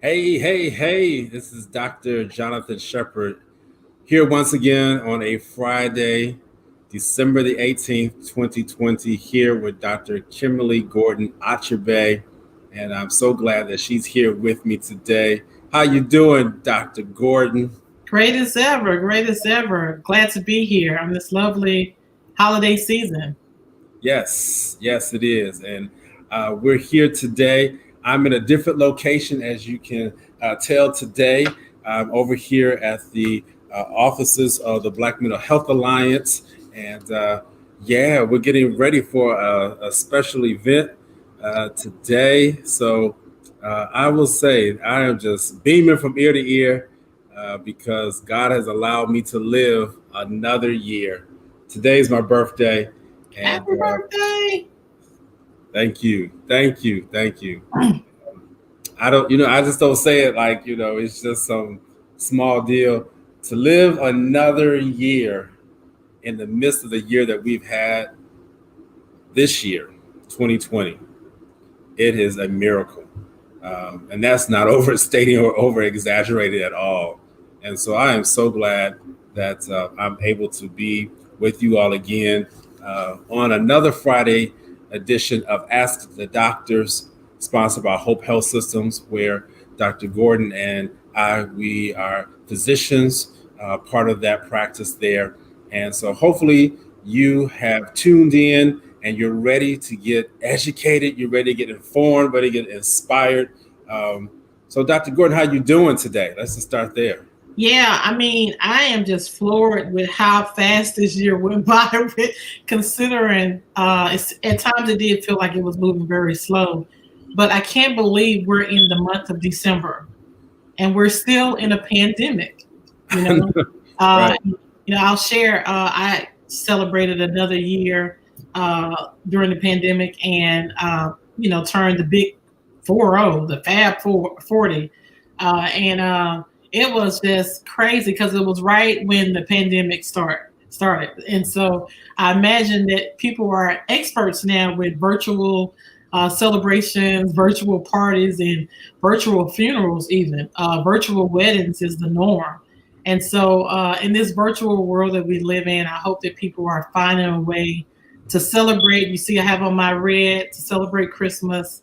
Hey, hey, hey, this is Dr. Jonathan Shepard here once again on a Friday, December the 18th, 2020, here with Dr. Kimberly Gordon Achabe. And I'm so glad that she's here with me today. How you doing, Dr. Gordon? Great as ever, great as ever. Glad to be here on this lovely holiday season. Yes, yes, it is. And we're here today. I'm in a different location, as you can tell today. I'm over here at the offices of the Black Mental Health Alliance. And yeah, we're getting ready for a special event today. So I will say I am just beaming from ear to ear because God has allowed me to live another year. Today's my birthday. And Happy birthday! thank you, thank you, thank you. I don't, I just don't say it like, it's just some small deal. To live another year in the midst of the year that we've had this year, 2020, it is a miracle. And that's not overstating or over exaggerated at all. And so I am so glad that I'm able to be with you all again on another Friday edition of Ask the Doctors, sponsored by Hope Health Systems, where Dr. Gordon and we are physicians, part of that practice there. And so hopefully you have tuned in and you're ready to get educated, you're ready to get informed, ready to get inspired. So Dr. Gordon, how you doing today? Let's just start there. Yeah, I am just floored with how fast this year went by, considering at times it did feel like it was moving very slow. But I can't believe we're in the month of December and we're still in a pandemic. You know, uh, Right. I'll share. I celebrated another year during the pandemic, and turned the big 40, the Fab 40, and it was just crazy because it was right when the pandemic started, and so I imagine that people are experts now with virtual celebrations, virtual parties, and virtual funerals. Even virtual weddings is the norm. And so, in this virtual world that we live in, I hope that people are finding a way to celebrate. You see, I have on my red to celebrate Christmas.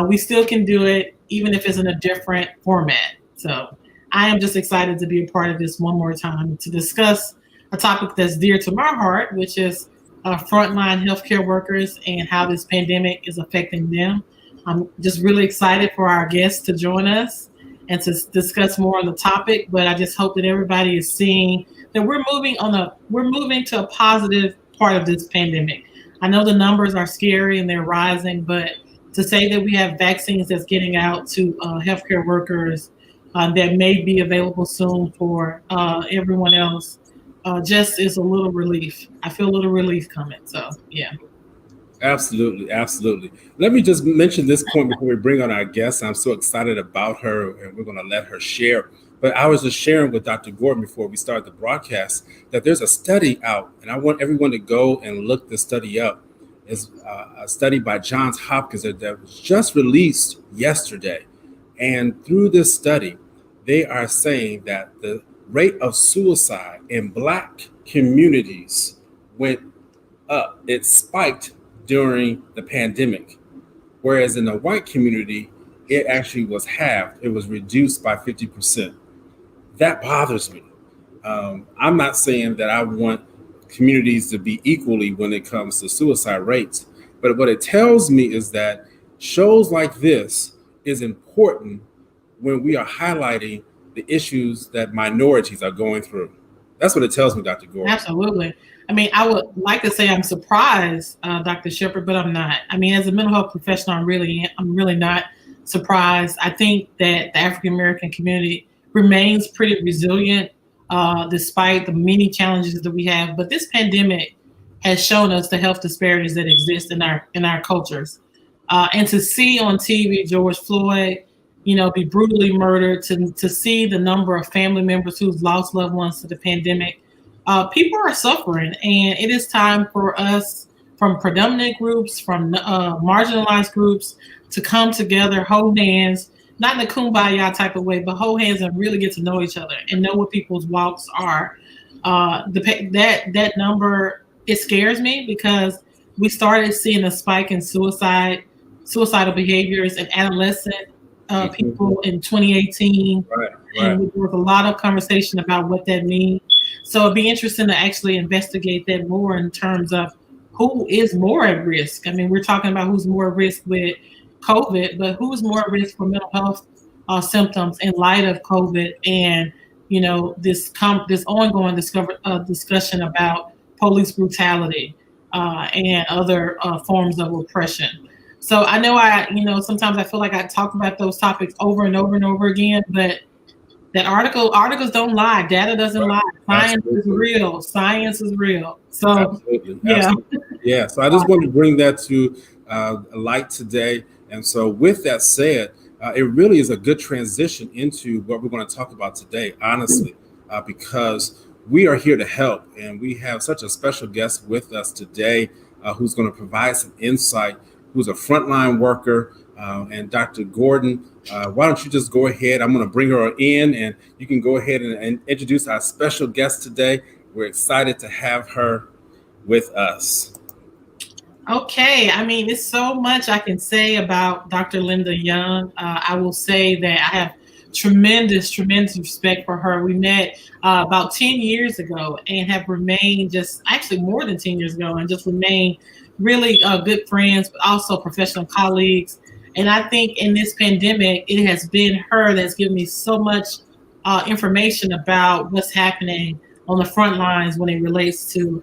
We still can do it, even if it's in a different format. So, I am just excited to be a part of this one more time to discuss a topic that's dear to my heart, which is frontline healthcare workers and how this pandemic is affecting them. I'm just really excited for our guests to join us and to discuss more on the topic. But I just hope that everybody is seeing that we're moving to a positive part of this pandemic. I know the numbers are scary and they're rising, but to say that we have vaccines that's getting out to healthcare workers that may be available soon for everyone else just is a little relief. I feel a little relief coming. So yeah. Absolutely, absolutely. Let me just mention this point before we bring on our guest. I'm so excited about her, and we're going to let her share. But I was just sharing with Dr. Gordon before we started the broadcast that there's a study out, and I want everyone to go and look the study up. It's a study by Johns Hopkins that was just released yesterday. And through this study, they are saying that the rate of suicide in Black communities went up. It spiked during the pandemic, whereas in the white community, it actually was halved. It was reduced by 50%. That bothers me. I'm not saying that I want communities to be equally when it comes to suicide rates, but what it tells me is that shows like this is important when we are highlighting the issues that minorities are going through. That's what it tells me, Dr. Gordon. Absolutely. I would like to say I'm surprised, Dr. Shepard, but I'm not. As a mental health professional, I'm really not surprised. I think that the African American community remains pretty resilient despite the many challenges that we have. But this pandemic has shown us the health disparities that exist in our cultures. And to see on TV George Floyd, be brutally murdered, to see the number of family members who've lost loved ones to the pandemic, people are suffering, and it is time for us from predominant groups, from marginalized groups, to come together, hold hands, not in a kumbaya type of way, but hold hands and really get to know each other and know what people's walks are. That number, it scares me because we started seeing a spike in suicidal behaviors in adolescent people in 2018. Right. And there was a lot of conversation about what that means. So it'd be interesting to actually investigate that more in terms of who is more at risk. I mean, we're talking about who's more at risk with COVID, but who's more at risk for mental health symptoms in light of COVID and this ongoing discussion about police brutality and other forms of oppression. So I know sometimes I feel like I talk about those topics over and over and over again, but that articles don't lie. Data doesn't lie. Science is real. Science is real. So absolutely. Yeah. So I just wanted to bring that to light today. And so with that said, it really is a good transition into what we're going to talk about today, honestly, because we are here to help. And we have such a special guest with us today who's going to provide some insight, who's a frontline worker. And Dr. Gordon, why don't you just go ahead? I'm going to bring her in and you can go ahead and introduce our special guest today. We're excited to have her with us. Okay. I mean, there's so much I can say about Dr. Linda Young. I will say that I have tremendous respect for her. We met about 10 years ago and have remained actually more than 10 years ago and just remained really good friends, but also professional colleagues. And I think in this pandemic, it has been her that's given me so much information about what's happening on the front lines when it relates to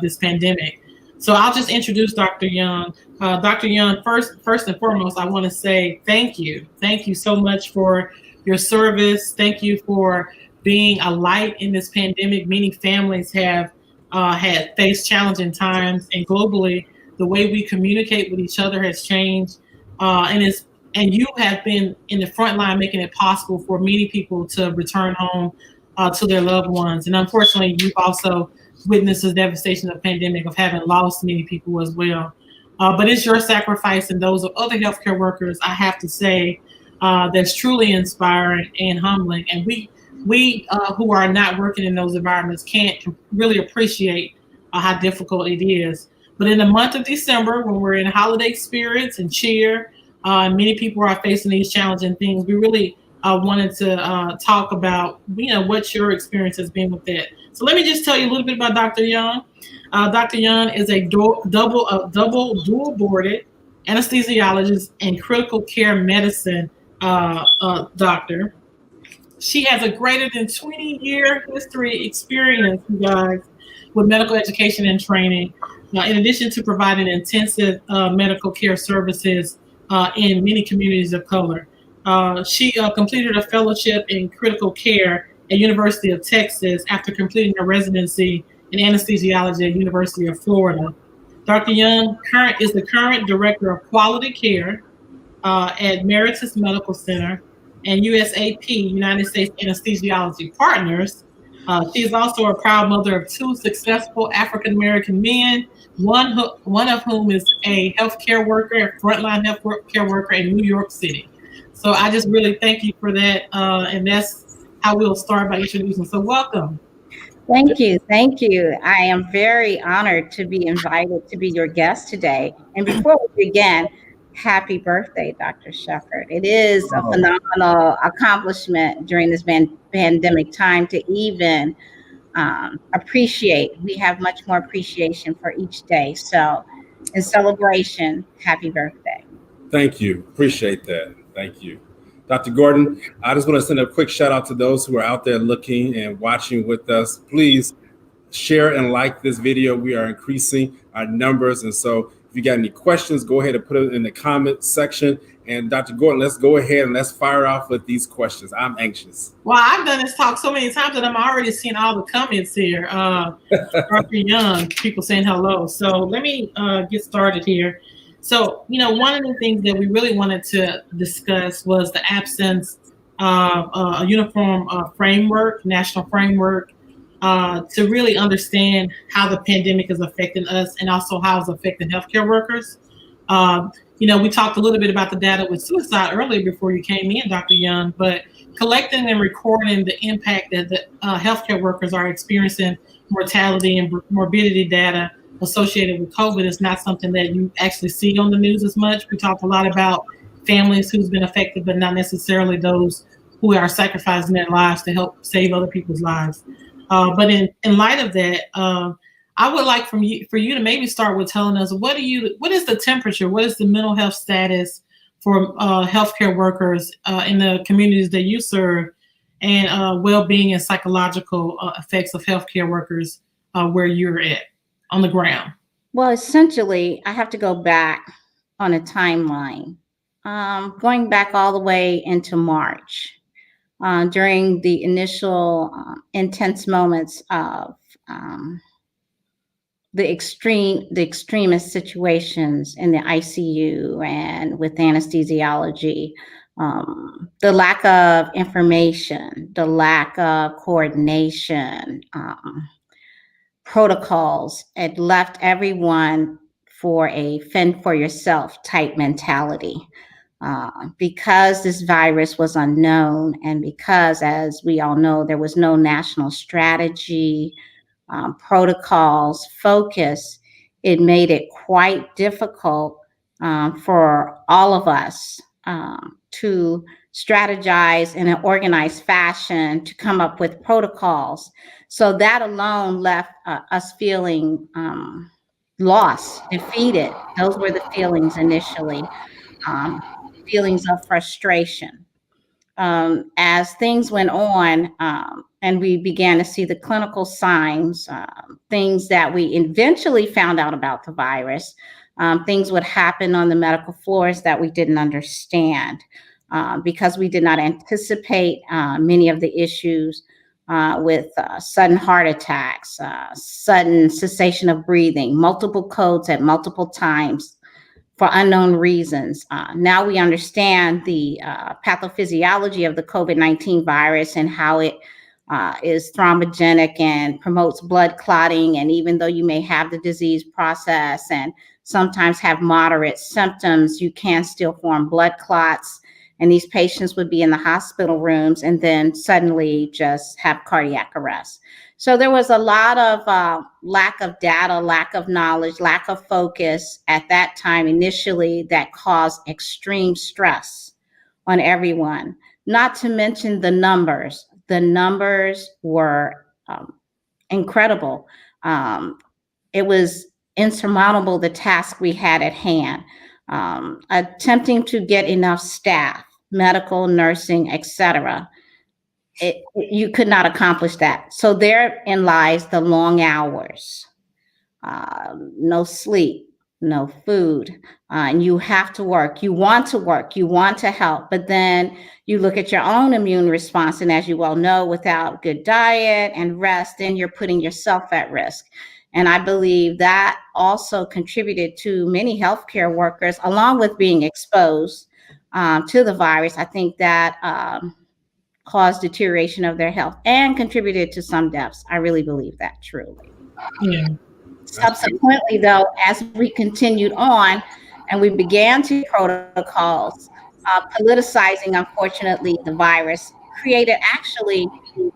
this pandemic. So I'll just introduce Dr. Young. Dr. Young, first and foremost, I want to say thank you. Thank you so much for your service. Thank you for being a light in this pandemic. Many families have had faced challenging times, and globally, the way we communicate with each other has changed. And you have been in the front line making it possible for many people to return home to their loved ones. And unfortunately, you've also witnessed the devastation of the pandemic of having lost many people as well. But it's your sacrifice and those of other healthcare workers, I have to say, that's truly inspiring and humbling. And we who are not working in those environments can't really appreciate how difficult it is. But in the month of December, when we're in holiday spirits and cheer, many people are facing these challenging things. We really wanted to talk about, what your experience has been with that. So let me just tell you a little bit about Dr. Young. Dr. Young is a double dual boarded anesthesiologist and critical care medicine doctor. She has a greater than 20-year history experience, you guys, with medical education and training. In addition to providing intensive medical care services in many communities of color. She completed a fellowship in critical care at University of Texas after completing a residency in anesthesiology at University of Florida. Dr. Young is the current director of quality care at Meritus Medical Center and USAP, United States Anesthesiology Partners. She is also a proud mother of two successful African-American men, one of whom is a healthcare worker, a frontline healthcare worker in New York City. So I just really thank you for that. And that's how we'll start by introducing. So welcome. Thank you. Thank you. I am very honored to be invited to be your guest today. And before we begin, happy birthday, Dr. Shepherd. It is a phenomenal accomplishment during this pandemic time to even appreciate. We have much more appreciation for each day. So in celebration, happy birthday. Thank you. Appreciate that. Thank you. Dr. Gordon, I just want to send a quick shout out to those who are out there looking and watching with us. Please share and like this video. We are increasing our numbers. And so if you got any questions, go ahead and put it in the comment section. And Dr. Gordon, let's go ahead and let's fire off with these questions. I'm anxious. Well, I've done this talk so many times that I'm already seeing all the comments here. Dr. Young, people saying hello. So let me get started here. So, one of the things that we really wanted to discuss was the absence of a uniform framework, national framework, to really understand how the pandemic is affecting us and also how it's affecting healthcare workers. We talked a little bit about the data with suicide earlier before you came in, Dr. Young, but collecting and recording the impact that the healthcare workers are experiencing, mortality and morbidity data associated with COVID is not something that you actually see on the news as much. We talk a lot about families who's been affected, but not necessarily those who are sacrificing their lives to help save other people's lives. But in light of that, I would like for you to maybe start with telling us what is the temperature, what is the mental health status for healthcare workers in the communities that you serve, and well-being and psychological effects of healthcare workers where you're at on the ground. Well, essentially, I have to go back on a timeline, going back all the way into March, during the initial intense moments of the extremist situations in the ICU and with anesthesiology, the lack of information, the lack of coordination, protocols, it left everyone for a fend for yourself type mentality. Because this virus was unknown, and because, as we all know, there was no national strategy, protocols, focus, it made it quite difficult for all of us to strategize in an organized fashion to come up with protocols. So that alone left us feeling lost, defeated. Those were the feelings initially, feelings of frustration. As things went on, and we began to see the clinical signs, things that we eventually found out about the virus, things would happen on the medical floors that we didn't understand, because we did not anticipate many of the issues with sudden heart attacks, sudden cessation of breathing, multiple codes at multiple times for unknown reasons. Now we understand the pathophysiology of the COVID-19 virus and how it is thrombogenic and promotes blood clotting. And even though you may have the disease process and sometimes have moderate symptoms, you can still form blood clots. And these patients would be in the hospital rooms and then suddenly just have cardiac arrest. So there was a lot of lack of data, lack of knowledge, lack of focus at that time initially that caused extreme stress on everyone, not to mention the numbers. The numbers were incredible. It was insurmountable, the task we had at hand, attempting to get enough staff, medical, nursing, etc. You could not accomplish that. So therein lies the long hours, no sleep, no food, and you have to work. You want to work, you want to help, but then you look at your own immune response, and as you well know, without good diet and rest, then you're putting yourself at risk. And I believe that also contributed to many healthcare workers, along with being exposed to the virus. I think that caused deterioration of their health and contributed to some deaths. I really believe that, truly. Yeah. Subsequently, though, as we continued on and we began to protocols, politicizing, unfortunately, the virus created actually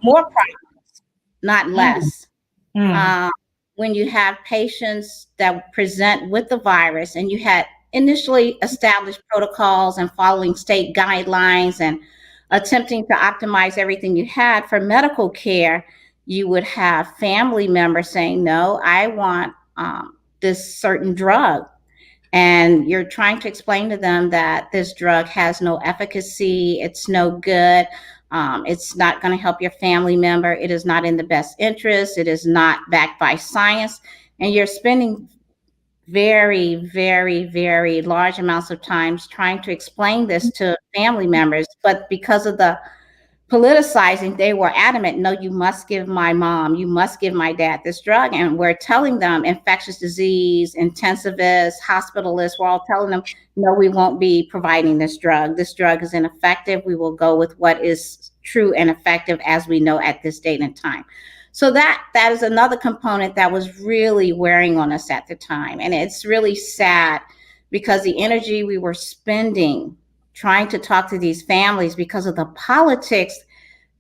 more problems, not less. When you have patients that present with the virus and you had initially established protocols and following state guidelines and attempting to optimize everything you had for medical care, you would have family members saying, no, I want this certain drug. And you're trying to explain to them that this drug has no efficacy, it's no good, it's not going to help your family member, it is not in the best interest, it is not backed by science. And you're spending very, very, very large amounts of time trying to explain this to family members. But because of the politicizing, they were adamant, no, you must give my mom, you must give my dad this drug. And we're telling them, infectious disease, intensivists, hospitalists, we're all telling them, no, we won't be providing this drug. This drug is ineffective. We will go with what is true and effective as we know at this date and time. So that is another component that was really wearing on us at the time. And it's really sad because the energy we were spending trying to talk to these families because of the politics,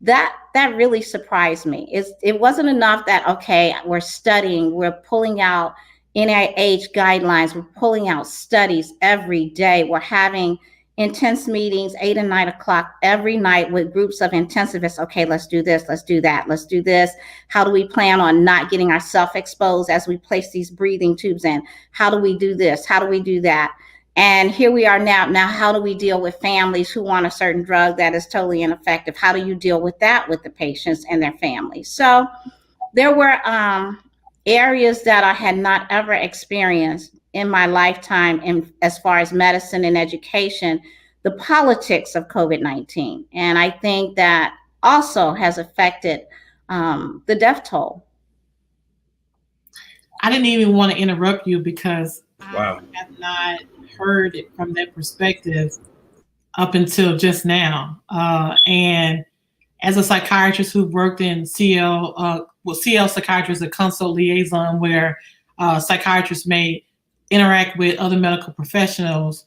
that really surprised me. It wasn't enough that, okay, we're studying, we're pulling out NIH guidelines, we're pulling out studies every day, we're having intense meetings 8 and 9 o'clock every night with groups of intensivists. Okay, let's do this, let's do that, let's do this. How do we plan on not getting ourselves exposed as we place these breathing tubes in? How do we do this? How do we do that? And here we are now. Now, how do we deal with families who want a certain drug that is totally ineffective? How do you deal with that with the patients and their families? So there were areas that I had not ever experienced in my lifetime, in as far as medicine and education, the politics of COVID-19. And I think that also has affected the death toll. I didn't even want to interrupt you because Wow. I have not heard it from that perspective up until just now. And as a psychiatrist who worked in CL Psychiatrist, a consult liaison where psychiatrists may interact with other medical professionals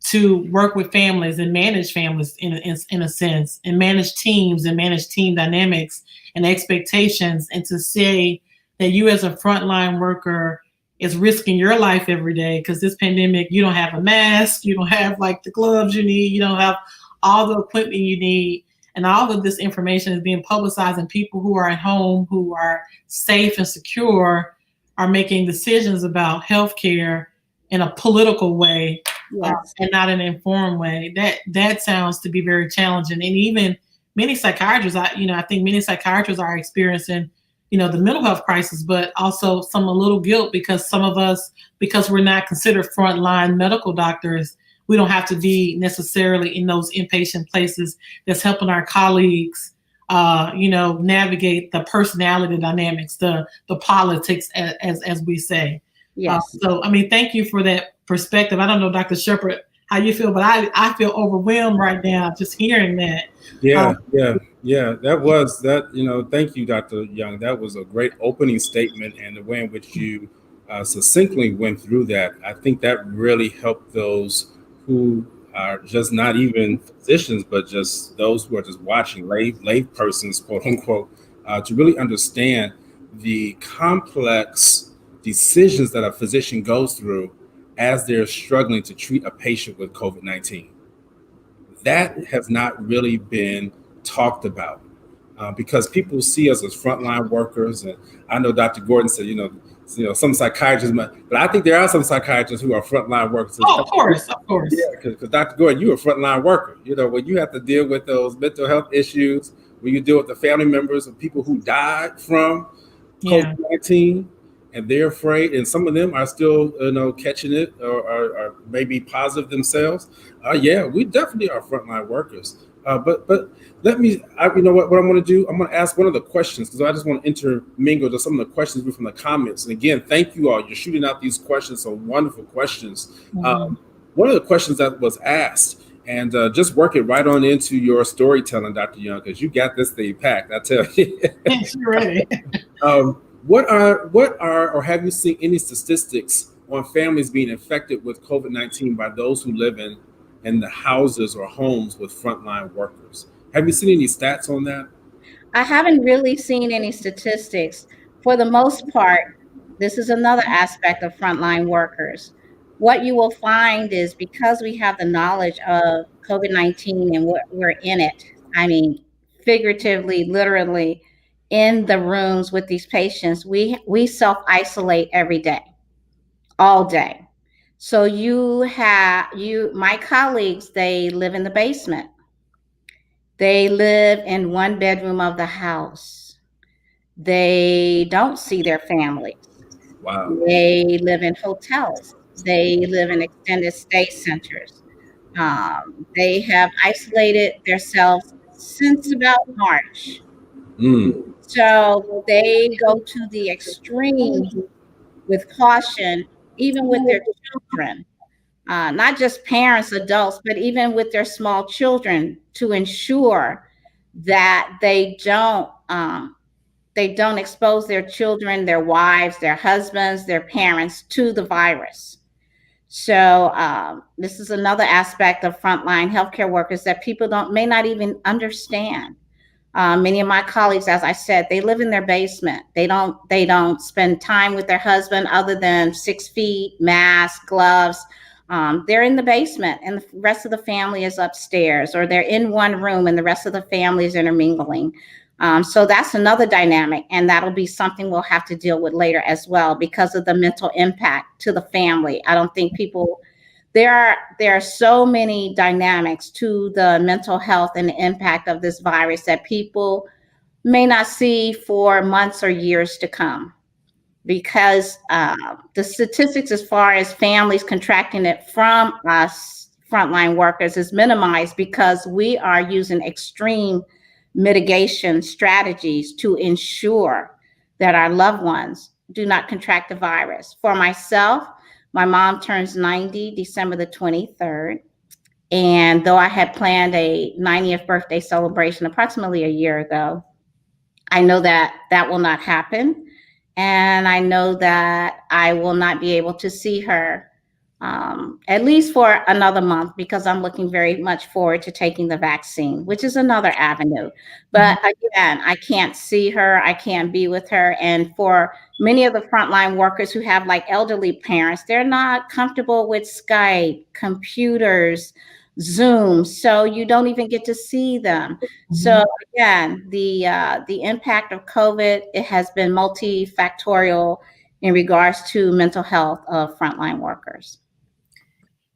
to work with families and manage families in a sense, and manage teams and manage team dynamics and expectations, and to say that you as a frontline worker is risking your life every day because this pandemic, you don't have a mask, you don't have like the gloves you need, you don't have all the equipment you need, and all of this information is being publicized, and people who are at home, who are safe and secure, are making decisions about healthcare in a political way. Yes. And not an informed way. That sounds to be very challenging. And even many psychiatrists, I think many psychiatrists are experiencing, the mental health crisis, but also a little guilt because some of us, because we're not considered frontline medical doctors, we don't have to be necessarily in those inpatient places that's helping our colleagues, navigate the personality dynamics, the politics, as we say. Yes. So, thank you for that perspective. I don't know, Dr. Shepherd, how you feel, but I feel overwhelmed right now just hearing that. Yeah. That was that. Thank you, Dr. Young. That was a great opening statement, and the way in which you succinctly went through that. I think that really helped those who are just not even physicians, but just those who are just watching, lay persons, quote unquote, to really understand the complex decisions that a physician goes through as they're struggling to treat a patient with COVID-19. That has not really been talked about because people see us as frontline workers. And I know Dr. Gordon said, some psychiatrists, but I think there are some psychiatrists who are frontline workers. Oh, of course. Yeah, because Dr. Gordon, you're a frontline worker. When you have to deal with those mental health issues, when you deal with the family members of people who died from COVID-19, and they're afraid, and some of them are still, catching it or maybe positive themselves. We definitely are frontline workers. But let me, what I'm going to do, I'm going to ask one of the questions because I just want to intermingle to some of the questions from the comments. And again, thank you all. You're shooting out these questions, some wonderful questions. Mm-hmm. One of the questions that was asked, and just work it right on into your storytelling, Dr. Young, because you got this thing packed, I tell you. You're ready. What are, or have you seen any statistics on families being infected with COVID-19 by those who live in the houses or homes with frontline workers? Have you seen any stats on that? I haven't really seen any statistics. For the most part, this is another aspect of frontline workers. What you will find is because we have the knowledge of COVID-19 and we're in it, figuratively, literally, in the rooms with these patients, we self-isolate every day, all day. So my colleagues, they live in the basement. They live in one bedroom of the house. They don't see their families. Wow. They live in hotels. They live in extended stay centers. They have isolated themselves since about March. So they go to the extreme with caution, even with their children, not just parents, adults, but even with their small children, to ensure that they don't expose their children, their wives, their husbands, their parents to the virus. So this is another aspect of frontline healthcare workers that people may not even understand. Many of my colleagues, as I said, they live in their basement. They don't spend time with their husband other than 6 feet, mask, gloves. They're in the basement and the rest of the family is upstairs, or they're in one room and the rest of the family is intermingling. So that's another dynamic, and that'll be something we'll have to deal with later as well because of the mental impact to the family. I don't think people, there are so many dynamics to the mental health and the impact of this virus that people may not see for months or years to come, because the statistics as far as families contracting it from us frontline workers is minimized because we are using extreme mitigation strategies to ensure that our loved ones do not contract the virus. For myself, my mom turns 90 December the 23rd. And though I had planned a 90th birthday celebration approximately a year ago, I know that that will not happen. And I know that I will not be able to see her at least for another month, because I'm looking very much forward to taking the vaccine, which is another avenue. But again, I can't see her, I can't be with her. And for many of the frontline workers who have like elderly parents, they're not comfortable with Skype, computers, Zoom, so you don't even get to see them. So again, the impact of COVID, it has been multifactorial in regards to mental health of frontline workers.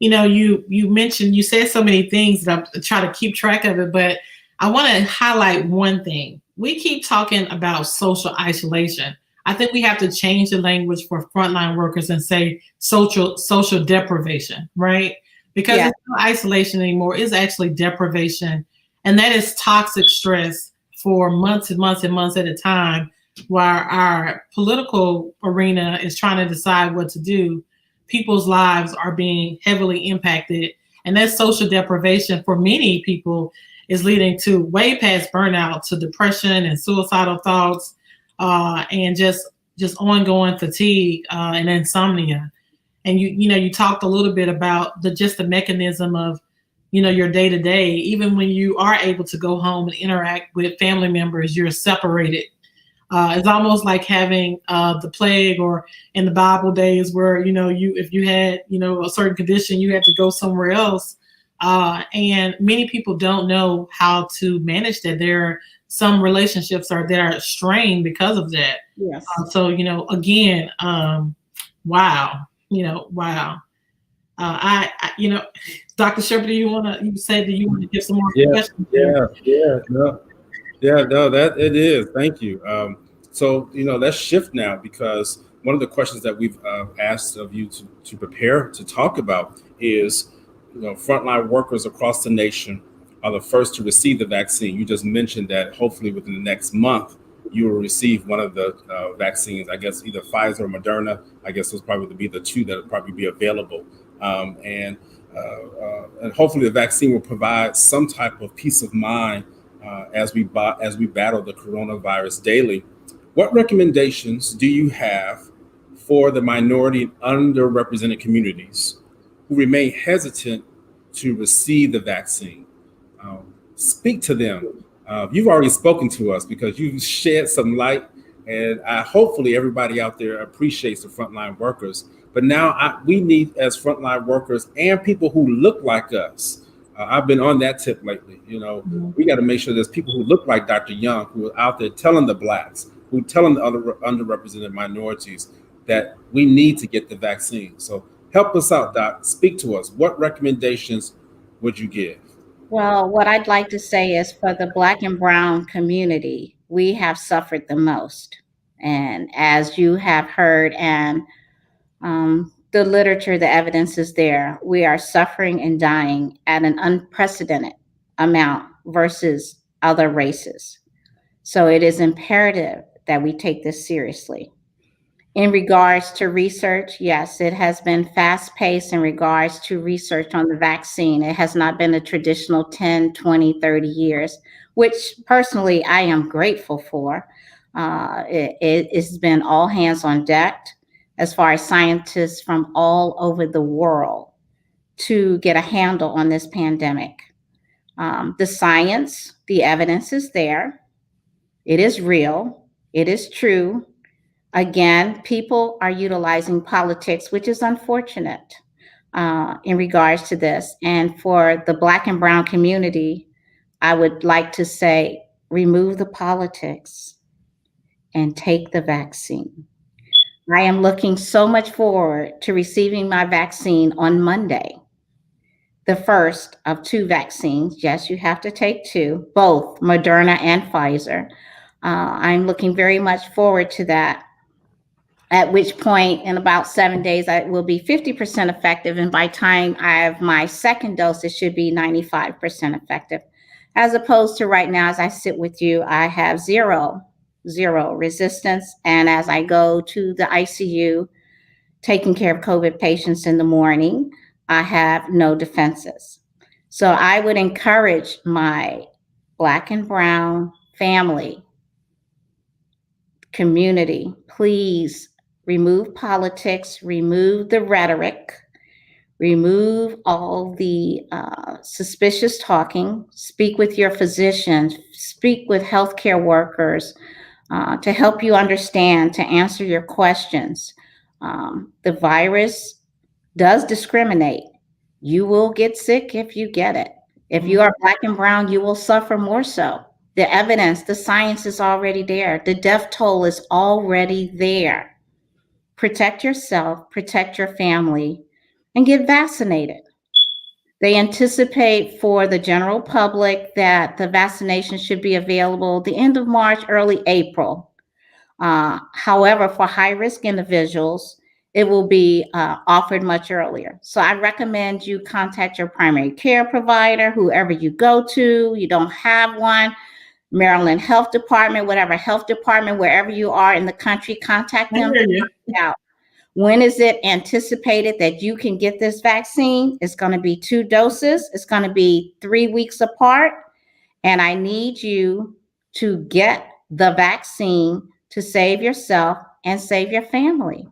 You know, you mentioned, you said so many things that I'm trying to keep track of it, but I want to highlight one thing. We keep talking about social isolation. I think we have to change the language for frontline workers and say social deprivation, right? Because it's not isolation anymore. It's actually deprivation. And that is toxic stress for months and months and months at a time, while our political arena is trying to decide what to do. People's lives are being heavily impacted. And that social deprivation for many people is leading to way past burnout, to depression and suicidal thoughts, and just ongoing fatigue and insomnia. And you talked a little bit about the mechanism of, your day to day. Even when you are able to go home and interact with family members, you're separated. It's almost like having the plague, or in the Bible days where, if you had, a certain condition, you had to go somewhere else. And many people don't know how to manage that. There are some relationships that are strained because of that. Yes. So, again, wow. Wow. Dr. Shepherd, you said that you want to give some more questions? No, that it is. Thank you. So, let's shift now, because one of the questions that we've asked of you to prepare to talk about is, frontline workers across the nation are the first to receive the vaccine. You just mentioned that hopefully within the next month, you will receive one of the vaccines, I guess either Pfizer or Moderna. I guess those probably would be the two that would probably be available. And hopefully the vaccine will provide some type of peace of mind as we battle the coronavirus daily. What recommendations do you have for the minority and underrepresented communities who remain hesitant to receive the vaccine? Speak to them. You've already spoken to us because you've shed some light, and hopefully everybody out there appreciates the frontline workers. But now we need, as frontline workers and people who look like us, I've been on that tip lately. We got to make sure there's people who look like Dr. Young, who are out there telling the Blacks, who telling the other underrepresented minorities that we need to get the vaccine. So help us out, Doc. Speak to us. What recommendations would you give? Well, what I'd like to say is, for the Black and Brown community, we have suffered the most. And as you have heard, and the literature, the evidence is there, we are suffering and dying at an unprecedented amount versus other races. So it is imperative that we take this seriously. In regards to research, yes, it has been fast-paced in regards to research on the vaccine. It has not been a traditional 10, 20, 30 years, which personally I am grateful for. It's been all hands on deck. as far as scientists from all over the world to get a handle on this pandemic. The science, the evidence is there. It is real. It is true. Again, people are utilizing politics, which is unfortunate in regards to this. And for the Black and Brown community, I would like to say, remove the politics and take the vaccine. I am looking so much forward to receiving my vaccine on Monday, the first of 2 vaccines. Yes, you have to take 2, both Moderna and Pfizer. I'm looking very much forward to that, at which point in about 7 days, I will be 50% effective. And by the time I have my second dose, it should be 95% effective. As opposed to right now, as I sit with you, I have zero resistance. And as I go to the ICU, taking care of COVID patients in the morning, I have no defenses. So I would encourage my Black and Brown family, community, please remove politics, remove the rhetoric, remove all the suspicious talking, speak with your physicians, speak with healthcare workers to help you understand, to answer your questions. The virus does discriminate. You will get sick if you get it. If you are Black and Brown, you will suffer more so. The evidence, the science is already there. The death toll is already there. Protect yourself, protect your family, and get vaccinated. They anticipate for the general public that the vaccination should be available the end of March, early April. However, for high-risk individuals, it will be offered much earlier. So I recommend you contact your primary care provider, whoever you go to. You don't have one, Maryland Health Department, whatever health department, wherever you are in the country, contact them. Out. When is it anticipated that you can get this vaccine? It's going to be 2 doses. It's going to be 3 weeks apart. And I need you to get the vaccine to save yourself and save your family.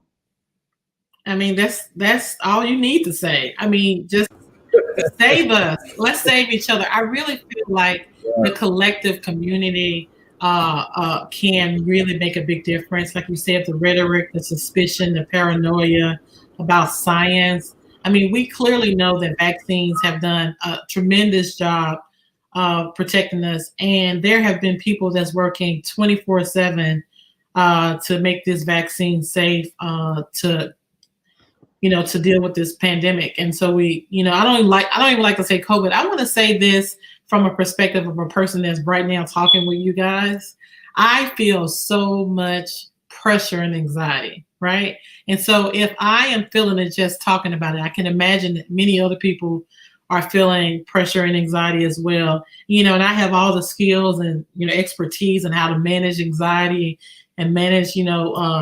I mean, that's all you need to say. I mean, just save us. Let's save each other. I really feel like the collective community can really make a big difference. Like you said, the rhetoric, the suspicion, the paranoia about science. I mean, we clearly know that vaccines have done a tremendous job of protecting us. And there have been people that's working 24/7 to make this vaccine safe, to deal with this pandemic. And so we, I don't even like to say COVID. I want to say this from a perspective of a person that's right now talking with you guys. I feel so much pressure and anxiety, right? And so if I am feeling it just talking about it, I can imagine that many other people are feeling pressure and anxiety as well. And I have all the skills and, expertise in how to manage anxiety and manage,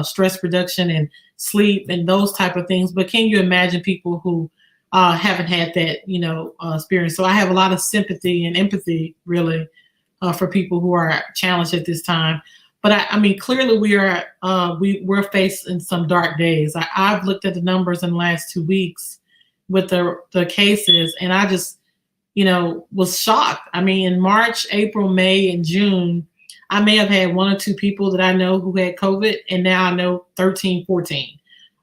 stress reduction and sleep and those type of things. But can you imagine people who haven't had that, experience? So I have a lot of sympathy and empathy, really, for people who are challenged at this time. But I mean, clearly we're facing some dark days. I've looked at the numbers in the last 2 weeks with the cases, and I just, was shocked. I mean, in March, April, May, and June, I may have had 1 or 2 people that I know who had COVID, and now I know 13, 14.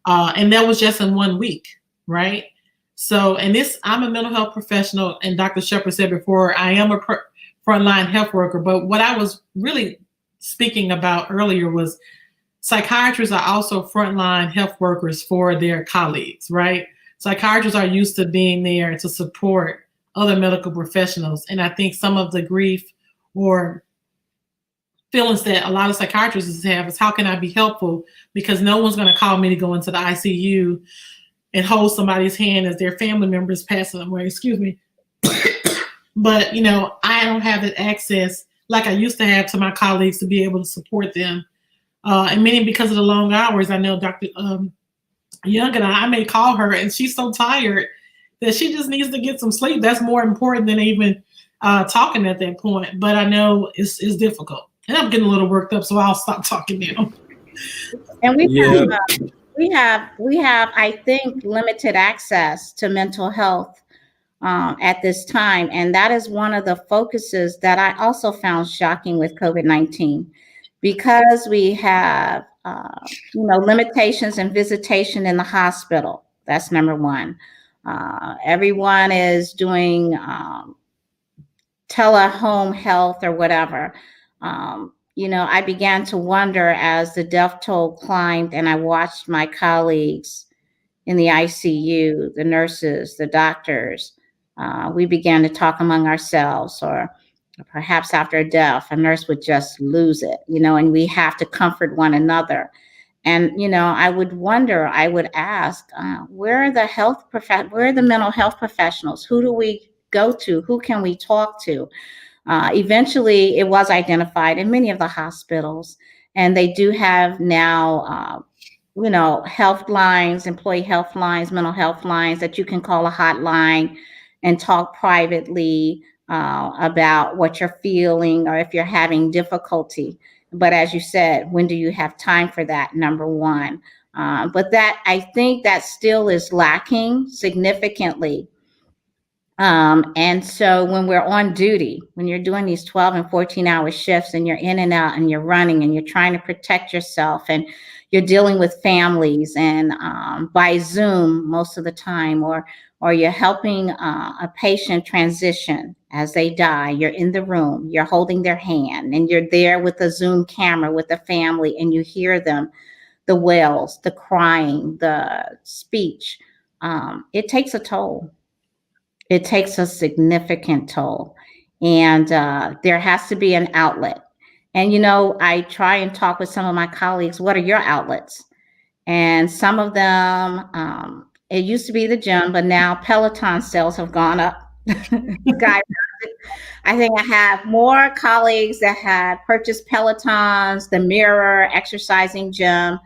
And that was just in 1 week, right? So, and I'm a mental health professional, and Dr. Shepard said before, I am a frontline health worker. But what I was really speaking about earlier was psychiatrists are also frontline health workers for their colleagues, right? Psychiatrists are used to being there to support other medical professionals. And I think some of the grief or feelings that a lot of psychiatrists have is, how can I be helpful? Because no one's going to call me to go into the ICU and hold somebody's hand as their family member is passing away, excuse me. But, I don't have that access like I used to have to my colleagues to be able to support them. And many, because of the long hours, I know Dr. Young and I may call her and she's so tired that she just needs to get some sleep. That's more important than even talking at that point. But I know it's difficult. And I'm getting a little worked up, so I'll stop talking now. And we've I think, limited access to mental health at this time. And that is one of the focuses that I also found shocking with COVID-19, because we have, limitations in visitation in the hospital. That's number one. Everyone is doing telehome health or whatever. I began to wonder as the death toll climbed, and I watched my colleagues in the ICU, the nurses, the doctors. We began to talk among ourselves, or perhaps after a death, a nurse would just lose it, and we have to comfort one another. And, I would ask, where are the mental health professionals? Who do we go to? Who can we talk to? Eventually, it was identified in many of the hospitals, and they do have now, health lines, employee health lines, mental health lines that you can call a hotline and talk privately about what you're feeling, or if you're having difficulty. But as you said, when do you have time for that? Number one. But I think that still is lacking significantly. And so when we're on duty, when you're doing these 12 and 14-hour shifts, and you're in and out, and you're running, and you're trying to protect yourself, and you're dealing with families, and by Zoom most of the time, or you're helping a patient transition as they die, you're in the room, you're holding their hand, and you're there with a Zoom camera with the family, and you hear them, the wails, the crying, the speech. It takes a toll. It takes a significant toll, and there has to be an outlet. And, I try and talk with some of my colleagues, what are your outlets? And some of them, it used to be the gym, but now Peloton sales have gone up. Guys, I think I have more colleagues that have purchased Pelotons, the Mirror, exercising gym.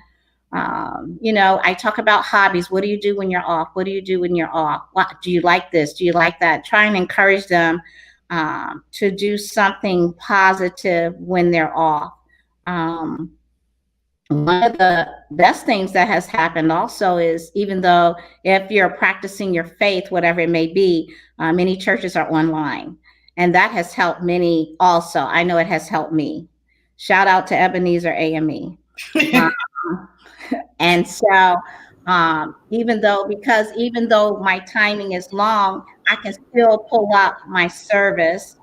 I talk about hobbies. What do you do when you're off? What do you do when you're off? What do you like this? Do you like that? Try and encourage them to do something positive when they're off. One of the best things that has happened also is, even though if you're practicing your faith, whatever it may be, many churches are online, and that has helped many also. I know it has helped me. Shout out to Ebenezer AME. And so, even though my timing is long, I can still pull up my service.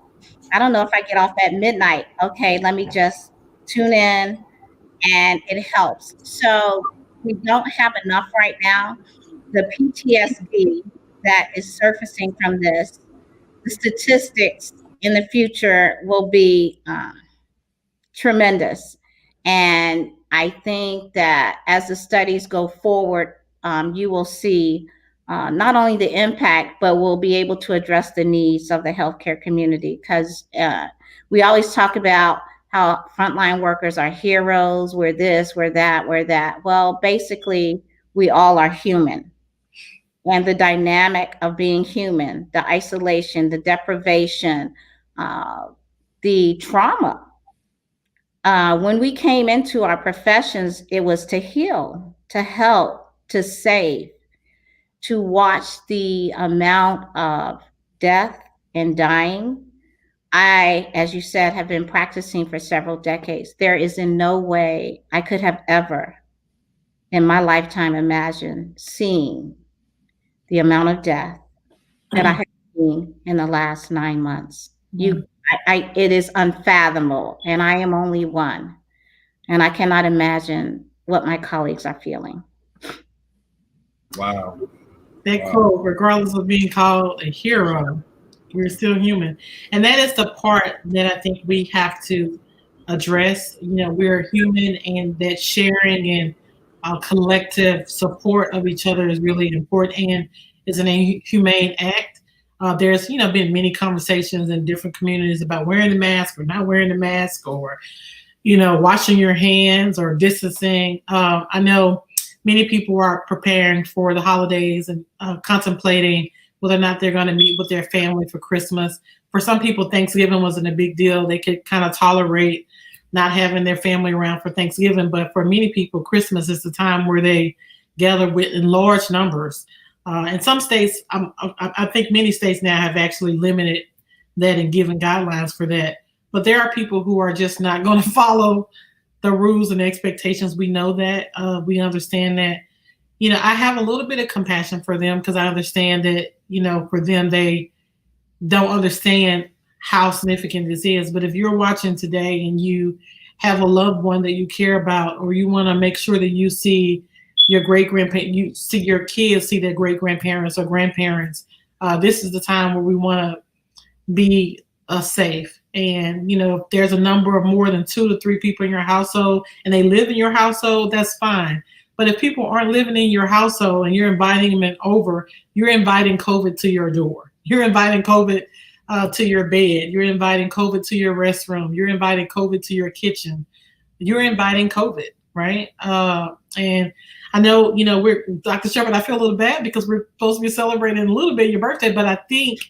I don't know if I get off at midnight. Okay, let me just tune in, and it helps. So we don't have enough right now. The PTSD that is surfacing from this, the statistics in the future will be tremendous. And I think that as the studies go forward, you will see not only the impact, but we'll be able to address the needs of the healthcare community. Because we always talk about how frontline workers are heroes, we're this, we're that, we're that. Well, basically, we all are human. And the dynamic of being human, the isolation, the deprivation, the trauma. When we came into our professions, it was to heal, to help, to save, to watch the amount of death and dying. I, as you said, have been practicing for several decades. There is in no way I could have ever in my lifetime imagined seeing the amount of death that I have seen in the last 9 months. It is unfathomable, and I am only one, and I cannot imagine what my colleagues are feeling. Wow. That quote, regardless of being called a hero, we're still human. And that is the part that I think we have to address. We're human, and that sharing and collective support of each other is really important, and is an inhumane act. There's, been many conversations in different communities about wearing the mask or not wearing the mask, or, washing your hands or distancing. I know many people are preparing for the holidays and contemplating whether or not they're going to meet with their family for Christmas. For some people, Thanksgiving wasn't a big deal. They could kind of tolerate not having their family around for Thanksgiving. But for many people, Christmas is the time where they gather with in large numbers. In some states, I think many states now have actually limited that and given guidelines for that. But there are people who are just not going to follow the rules and expectations. We know that. We understand that. I have a little bit of compassion for them because I understand that, for them, they don't understand how significant this is. But if you're watching today and you have a loved one that you care about, or you want to make sure that you see your great grandparents, you see your kids see their great grandparents or grandparents, this is the time where we want to be safe. And, if there's a number of more than 2 to 3 people in your household and they live in your household, that's fine. But if people aren't living in your household and you're inviting them over, you're inviting COVID to your door. You're inviting COVID to your bed. You're inviting COVID to your restroom. You're inviting COVID to your kitchen. You're inviting COVID, right? And I know, we're Dr. Shepherd, I feel a little bad because we're supposed to be celebrating a little bit your birthday, but I think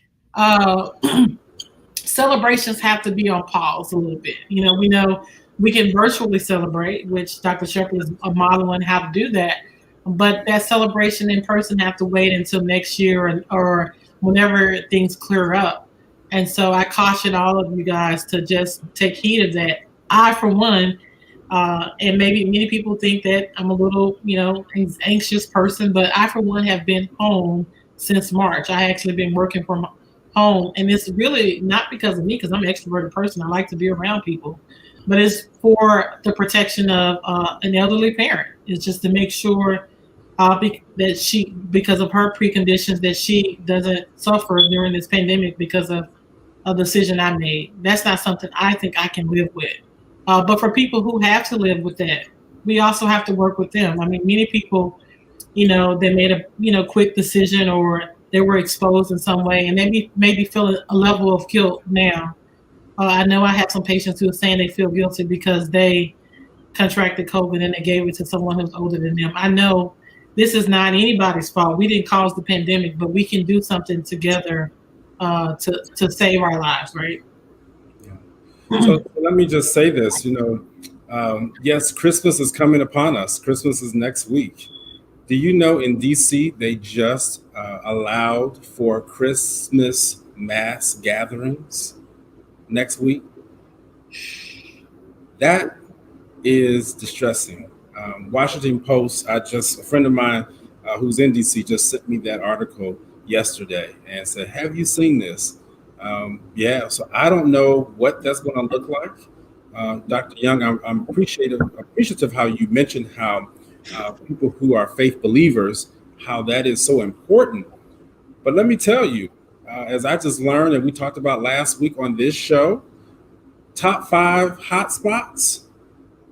celebrations have to be on pause a little bit. We know we can virtually celebrate, which Dr. Shepherd is a model on how to do that. But that celebration in person have to wait until next year or whenever things clear up. And so I caution all of you guys to just take heed of that. I, for one, and maybe many people think that I'm a little, anxious person, but I, for one, have been home since March. I actually been working from home, and it's really not because of me, because I'm an extroverted person. I like to be around people, but it's for the protection of an elderly parent. It's just to make sure that she, because of her preconditions, that she doesn't suffer during this pandemic because of a decision I made. That's not something I think I can live with. But for people who have to live with that, we also have to work with them. I mean, many people, they made a quick decision, or they were exposed in some way, and they maybe feel a level of guilt now. I know I have some patients who are saying they feel guilty because they contracted COVID and they gave it to someone who's older than them. I know this is not anybody's fault. We didn't cause the pandemic, but we can do something together to save our lives, right? So let me just say this, yes, Christmas is coming upon us. Christmas is next week. Do you know in DC, they just allowed for Christmas mass gatherings next week? That is distressing. Washington Post, a friend of mine who's in DC just sent me that article yesterday and said, have you seen this? Yeah, so I don't know what that's going to look like. Dr. Young, I'm appreciative how you mentioned how people who are faith believers, how that is so important. But let me tell you, as I just learned and we talked about last week on this show, top 5 hotspots,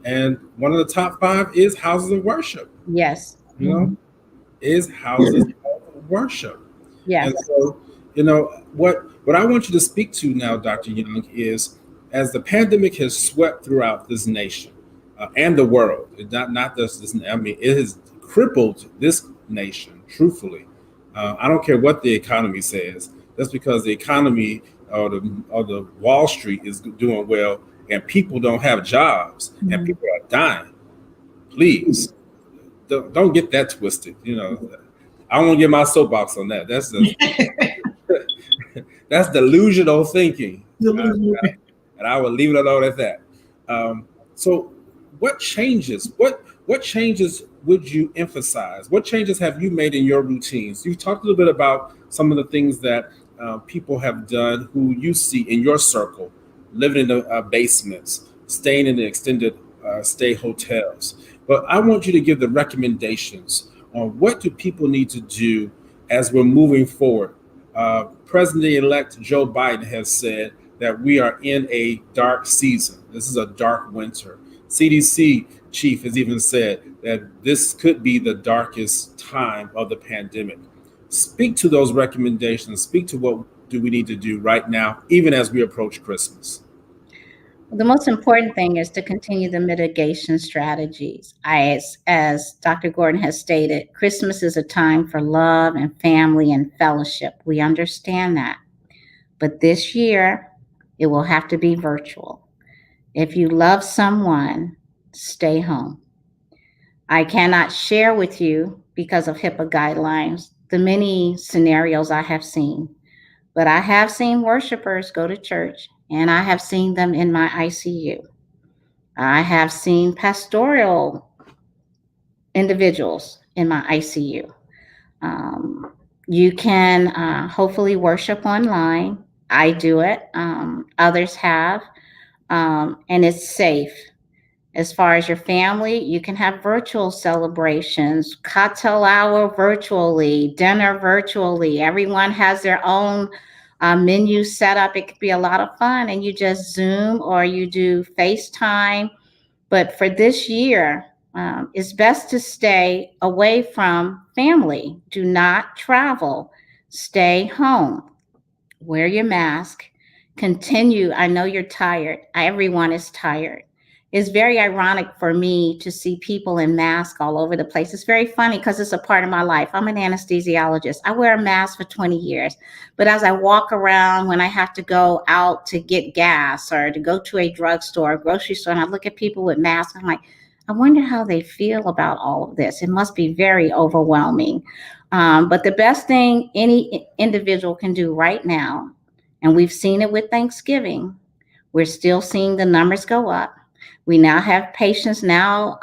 and one of the top 5 is houses of worship. Yes. Is houses of worship. Yes. And so, what I want you to speak to now, Dr. Young, is as the pandemic has swept throughout this nation and the world, not just this, I mean, it has crippled this nation, truthfully. I don't care what the economy says. That's because the economy or the Wall Street is doing well and people don't have jobs and people are dying. Please, don't get that twisted. I won't get my soapbox on that. That's delusional thinking. And I will leave it alone at that. So what changes? What changes would you emphasize? What changes have you made in your routines? You talked a little bit about some of the things that people have done who you see in your circle, living in the basements, staying in the extended stay hotels. But I want you to give the recommendations on what do people need to do as we're moving forward. President-elect Joe Biden has said that we are in a dark season. This is a dark winter. CDC chief has even said that this could be the darkest time of the pandemic. Speak to those recommendations. Speak to what do we need to do right now, even as we approach Christmas. The most important thing is to continue the mitigation strategies. As Dr. Gordon has stated, Christmas is a time for love and family and fellowship. We understand that. But this year, it will have to be virtual. If you love someone, stay home. I cannot share with you, because of HIPAA guidelines, the many scenarios I have seen. But I have seen worshipers go to church, and I have seen them in my ICU. I have seen pastoral individuals in my ICU. You can hopefully worship online. I do it. Others have, and it's safe. As far as your family, you can have virtual celebrations, cocktail hour virtually, dinner virtually. Everyone has their own menu set up. It could be a lot of fun, and you just Zoom or you do FaceTime. But for this year, it's best to stay away from family. Do not travel. Stay home. Wear your mask. Continue. I know you're tired. Everyone is tired. It's very ironic for me to see people in masks all over the place. It's very funny because it's a part of my life. I'm an anesthesiologist. I wear a mask for 20 years. But as I walk around, when I have to go out to get gas or to go to a drugstore, grocery store, and I look at people with masks, I'm like, I wonder how they feel about all of this. It must be very overwhelming. But the best thing any individual can do right now, and we've seen it with Thanksgiving, we're still seeing the numbers go up. We now have patients now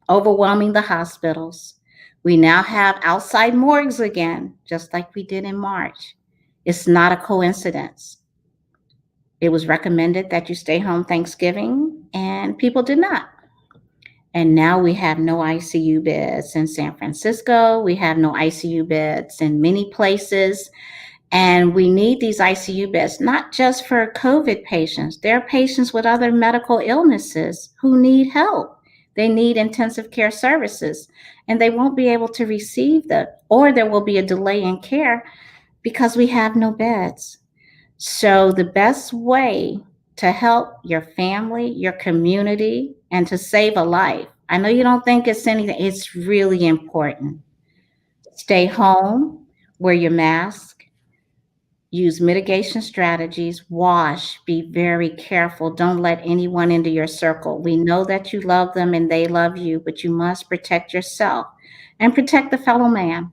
overwhelming the hospitals. We now have outside morgues again, just like we did in March. It's not a coincidence. It was recommended that you stay home Thanksgiving, and people did not. And now we have no ICU beds in San Francisco. We have no ICU beds in many places. And we need these ICU beds, not just for COVID patients. There are patients with other medical illnesses who need help. They need intensive care services, and they won't be able to receive them, or there will be a delay in care because we have no beds. So the best way to help your family, your community, and to save a life, I know you don't think it's anything, it's really important. Stay home, wear your mask, use mitigation strategies, wash, be very careful. Don't let anyone into your circle. We know that you love them and they love you, but you must protect yourself and protect the fellow man.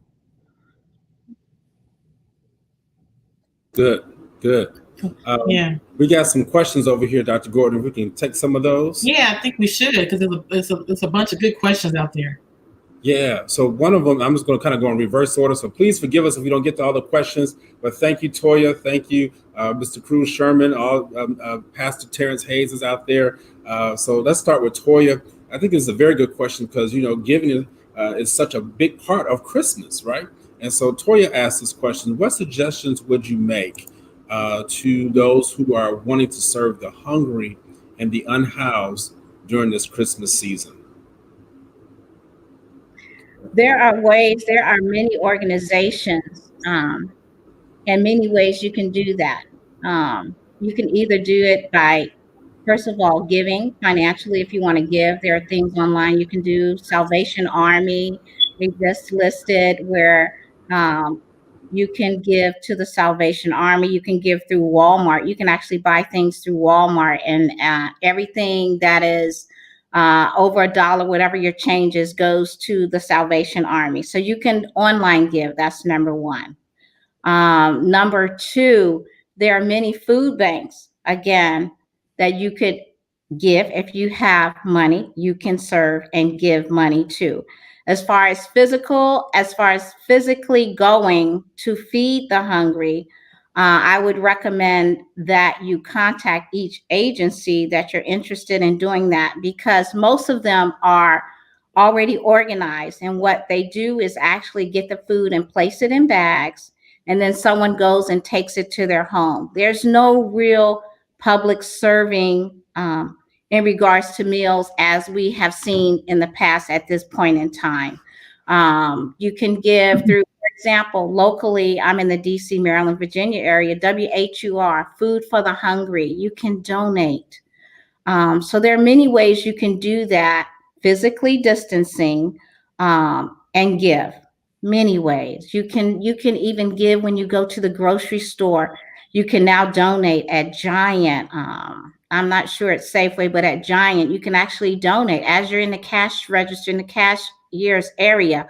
Good. Yeah. We got some questions over here, Dr. Gordon. We can take some of those. Yeah, I think we should, because it's a bunch of good questions out there. Yeah. So one of them, I'm just going to kind of go in reverse order. So please forgive us if we don't get to all the questions. But thank you, Toya. Thank you, Mr. Cruz Sherman. Pastor Terrence Hayes is out there. So let's start with Toya. I think it's a very good question because, giving is such a big part of Christmas, right? And so Toya asked this question: what suggestions would you make to those who are wanting to serve the hungry and the unhoused during this Christmas season? There are many organizations, and many ways you can do that. You can either do it by, first of all, giving financially. If you want to give, there are things online you can do. Salvation Army, they just listed where you can give to the Salvation Army. You can give through Walmart. You can actually buy things through Walmart, and everything that is over $1, whatever your change is, goes to the Salvation Army. So you can online give. That's number one. Number two, there are many food banks, again, that you could give. If you have money, you can serve and give money to. As far as physically going to feed the hungry, I would recommend that you contact each agency that you're interested in doing that, because most of them are already organized. And what they do is actually get the food and place it in bags, and then someone goes and takes it to their home. There's no real public serving in regards to meals as we have seen in the past at this point in time. You can give through, for example, locally, I'm in the DC, Maryland, Virginia area, WHUR, Food for the Hungry. You can donate. So there are many ways you can do that, physically distancing, and give. Many ways. You can even give when you go to the grocery store. You can now donate at Giant, I'm not sure at Safeway, but at Giant, you can actually donate as you're in the cash register, in the cashier's area.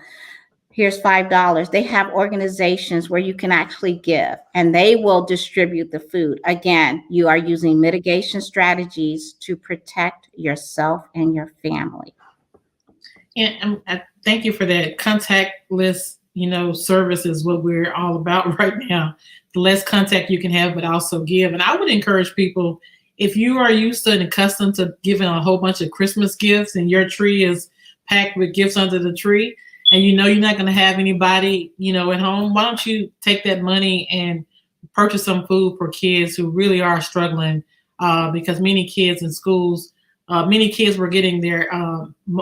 Here's $5. They have organizations where you can actually give, and they will distribute the food. Again, you are using mitigation strategies to protect yourself and your family. And I thank you for that. Contactless, service is what we're all about right now. The less contact you can have, but also give. And I would encourage people, if you are used to and accustomed to giving a whole bunch of Christmas gifts and your tree is packed with gifts under the tree, and you're not going to have anybody, at home, why don't you take that money and purchase some food for kids who really are struggling, because many kids in schools, many kids were getting their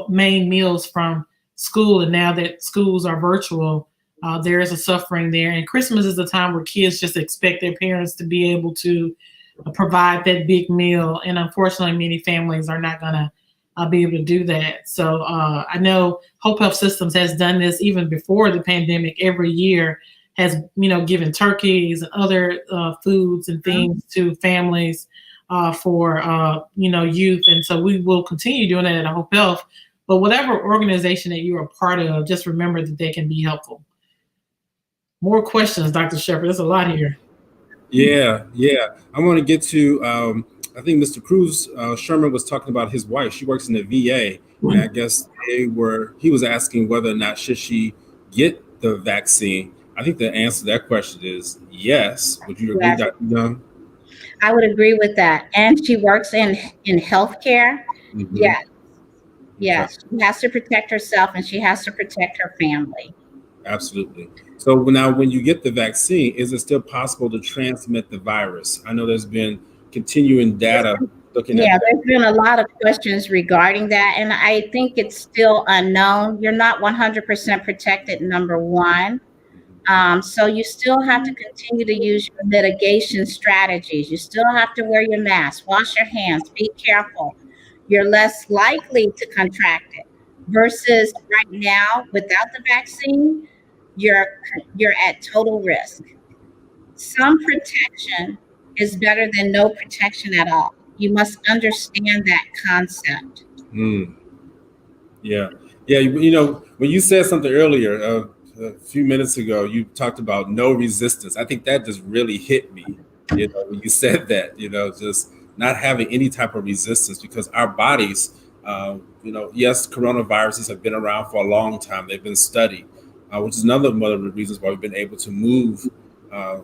main meals from school, and now that schools are virtual, there is a suffering there. And Christmas is the time where kids just expect their parents to be able to provide that big meal, and unfortunately, many families are not going to be able to do that. So I know Hope Health Systems has done this even before the pandemic. Every year has given turkeys and other foods and things to families for youth, and so we will continue doing that at Hope Health. But whatever organization that you're a part of, just remember that they can be helpful. More questions, Dr. Shepherd. There's a lot here. Yeah. I want to get to, I think Mr. Cruz Sherman was talking about his wife. She works in the VA. And I guess he was asking whether or not should she get the vaccine. I think the answer to that question is yes. Would you agree, Yes. Dr. Young? I would agree with that. And she works in healthcare. Mm-hmm. Yes. Yes. Okay. She has to protect herself and she has to protect her family. Absolutely. So now when you get the vaccine, is it still possible to transmit the virus? I know there's been continuing data looking at that. There's been a lot of questions regarding that, and I think it's still unknown. You're not 100% protected, number one. So you still have to continue to use your mitigation strategies. You still have to wear your mask, wash your hands, be careful. You're less likely to contract it versus right now without the vaccine, you're at total risk. Some protection is better than no protection at all. You must understand that concept. Yeah. When you said something earlier, a few minutes ago, you talked about no resistance. I think that just really hit me, when you said that, just not having any type of resistance, because our bodies, yes, coronaviruses have been around for a long time. They've been studied, which is one of the reasons why we've been able to move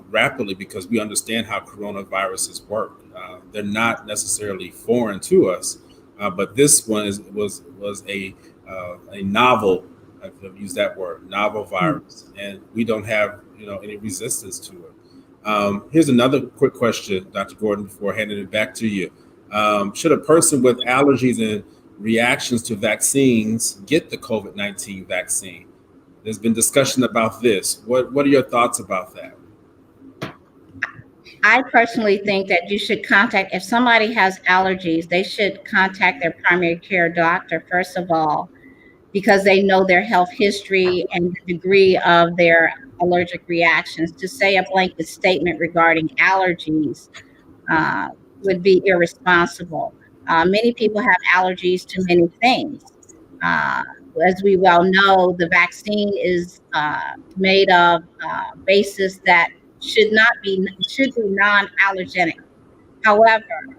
rapidly, because we understand how coronaviruses work. They're not necessarily foreign to us, but this one was a novel, I've used that word, novel virus, and we don't have any resistance to it. Here's another quick question, Dr. Gordon, before handing it back to you. Should a person with allergies and reactions to vaccines get the COVID-19 vaccine? There's been discussion about this. What are your thoughts about that? I personally think that you should if somebody has allergies, they should contact their primary care doctor, first of all, because they know their health history and the degree of their allergic reactions. To say a blanket statement regarding allergies would be irresponsible. Many people have allergies to many things. As we well know, the vaccine is made of bases that should be non-allergenic. However,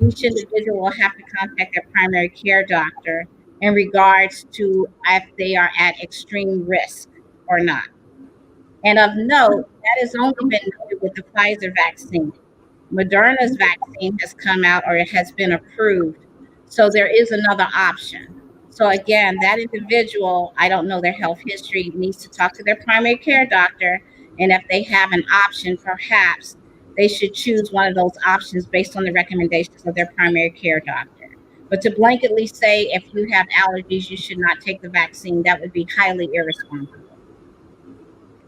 each individual will have to contact their primary care doctor in regards to if they are at extreme risk or not. And of note, that has only been noted with the Pfizer vaccine. Moderna's vaccine has come out, or it has been approved. So there is another option. So again, that individual, I don't know their health history, needs to talk to their primary care doctor. And if they have an option, perhaps they should choose one of those options based on the recommendations of their primary care doctor. But to blanketly say if you have allergies, you should not take the vaccine, that would be highly irresponsible.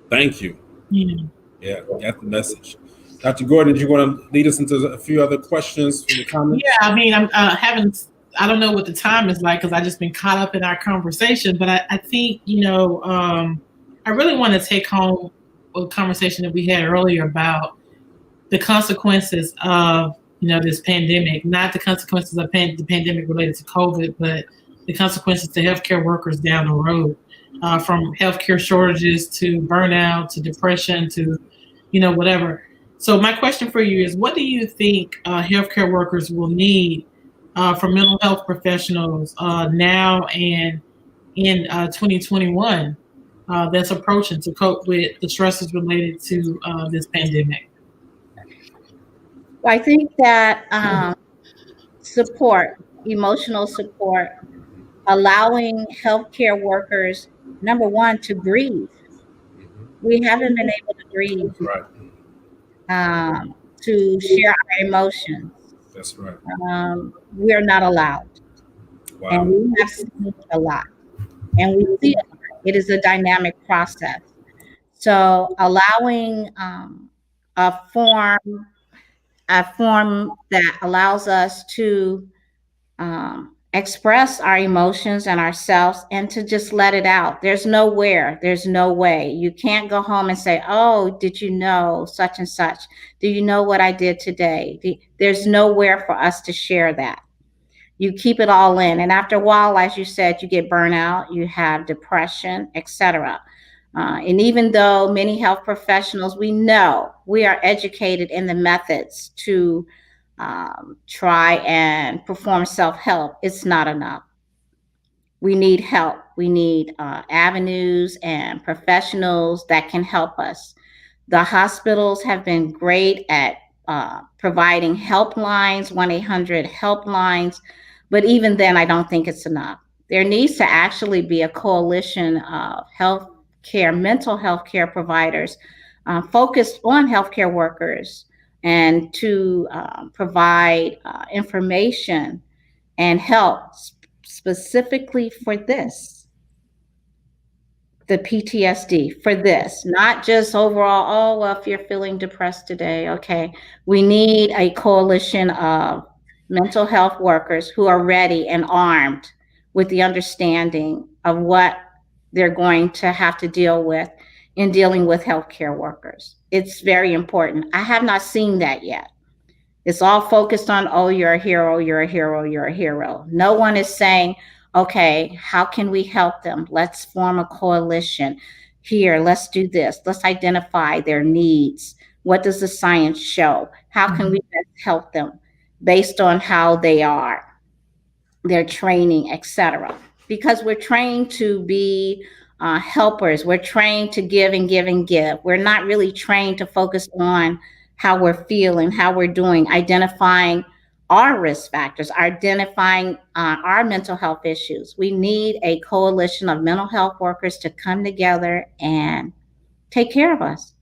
Thank you. Yeah, got the message. Dr. Gordon, did you want to lead us into a few other questions from the comments? Yeah, I mean, I don't know what the time is like because I've just been caught up in our conversation, but I think, I really want to take home a conversation that we had earlier about the consequences of this pandemic, not the consequences of the pandemic related to COVID, but the consequences to healthcare workers down the road, from healthcare shortages to burnout to depression to, whatever. So my question for you is, what do you think healthcare workers will need from mental health professionals now and in 2021 that's approaching to cope with the stresses related to this pandemic? Well, I think that support, emotional support, allowing healthcare workers, number one, to breathe. We haven't been able to breathe. Right. To share our emotions. That's right. We are not allowed. Wow. And we have seen a lot. And we see a lot. It is a dynamic process. So allowing a form that allows us to express our emotions and ourselves and to just let it out. There's no way. You can't go home and say, oh, did you know such and such? Do you know what I did today? There's nowhere for us to share that. You keep it all in. And after a while, as you said, you get burnout, you have depression, etc. And even though many health professionals, we know we are educated in the methods to try and perform self-help, it's not enough. We need help. We need avenues and professionals that can help us. The hospitals have been great at providing helplines, 1-800 helplines, but even then, I don't think it's enough. There needs to actually be a coalition of mental health care providers focused on healthcare workers and to provide information and help specifically for this, the PTSD, for this, not just overall, oh, well, if you're feeling depressed today, okay. We need a coalition of mental health workers who are ready and armed with the understanding of what they're going to have to deal with in dealing with healthcare workers. It's very important. I have not seen that yet. It's all focused on, oh, you're a hero, you're a hero, you're a hero. No one is saying, okay, how can we help them? Let's form a coalition. Here, let's do this. Let's identify their needs. What does the science show? How can we best help them based on how they are, their training, etc. Because we're trained to be helpers. We're trained to give and give and give. We're not really trained to focus on how we're feeling, how we're doing, identifying our risk factors, identifying our mental health issues. We need a coalition of mental health workers to come together and take care of us.